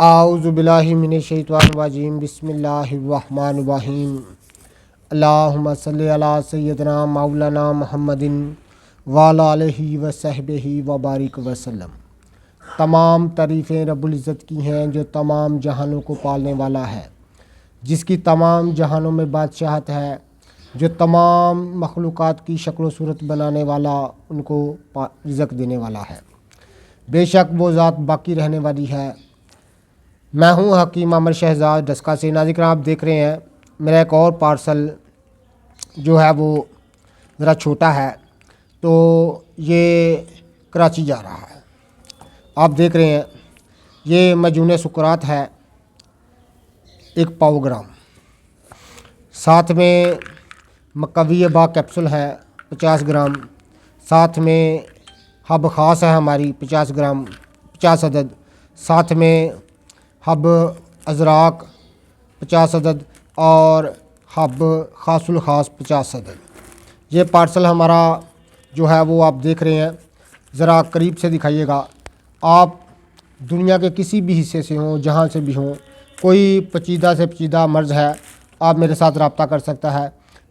اعوذ باللہ من الشیطان الرجیم بسم اللہ الرحمن الرحیم اللہم صلی علی سیدنا مولانا محمد وعلی آلہ وصحبہ وبارک وسلم۔ تمام تعریفیں رب العزت کی ہیں جو تمام جہانوں کو پالنے والا ہے، جس کی تمام جہانوں میں بادشاہت ہے، جو تمام مخلوقات کی شکل و صورت بنانے والا، ان کو رزق دینے والا ہے۔ بے شک وہ ذات باقی رہنے والی ہے۔ میں ہوں حکیم عامر شہزاد ڈسکا سے۔ ناظرین آپ دیکھ رہے ہیں میرا ایک اور پارسل جو ہے وہ ذرا چھوٹا ہے، تو یہ کراچی جا رہا ہے۔ آپ دیکھ رہے ہیں یہ مجنون سکرات ہے، 1 پاؤ گرام، ساتھ میں مقوی با کیپسول ہے 50 گرام، ساتھ میں حب خاص ہے ہماری 50 گرام 50 عدد، ساتھ میں حب ازراق 50 عدد اور حب خاص الخاص 50 عدد۔ یہ پارسل ہمارا جو ہے وہ آپ دیکھ رہے ہیں، ذرا قریب سے دکھائیے گا۔ آپ دنیا کے کسی بھی حصے سے ہوں، جہاں سے بھی ہوں، کوئی پیچیدہ سے پیچیدہ مرض ہے، آپ میرے ساتھ رابطہ کر سکتا ہے۔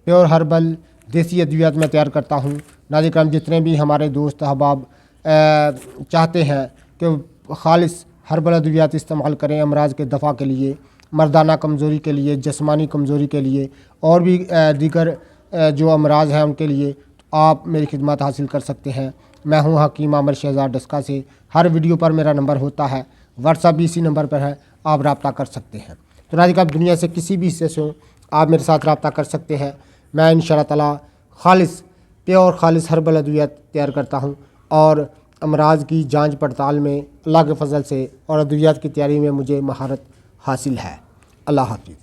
پیور ہربل دیسی ادویات میں تیار کرتا ہوں۔ ناظرین کرام جتنے بھی ہمارے دوست احباب چاہتے ہیں کہ خالص ہربل ادویات استعمال کریں امراض کے دفع کے لیے، مردانہ کمزوری کے لیے، جسمانی کمزوری کے لیے، اور بھی دیگر جو امراض ہیں ان کے لیے، آپ میری خدمات حاصل کر سکتے ہیں۔ میں ہوں حکیم عامر شہزاد ڈسکا سے۔ ہر ویڈیو پر میرا نمبر ہوتا ہے، واٹس ایپ بھی اسی نمبر پر ہے، آپ رابطہ کر سکتے ہیں۔ تو ناظرین آپ دنیا سے کسی بھی حصے سے ہوں، آپ میرے ساتھ رابطہ کر سکتے ہیں۔ میں انشاءاللہ تعالی خالص پیور خالص ہربل ادویات تیار کرتا ہوں، اور امراض کی جانچ پڑتال میں اللہ کے فضل سے اور ادویات کی تیاری میں مجھے مہارت حاصل ہے۔ اللہ حافظ۔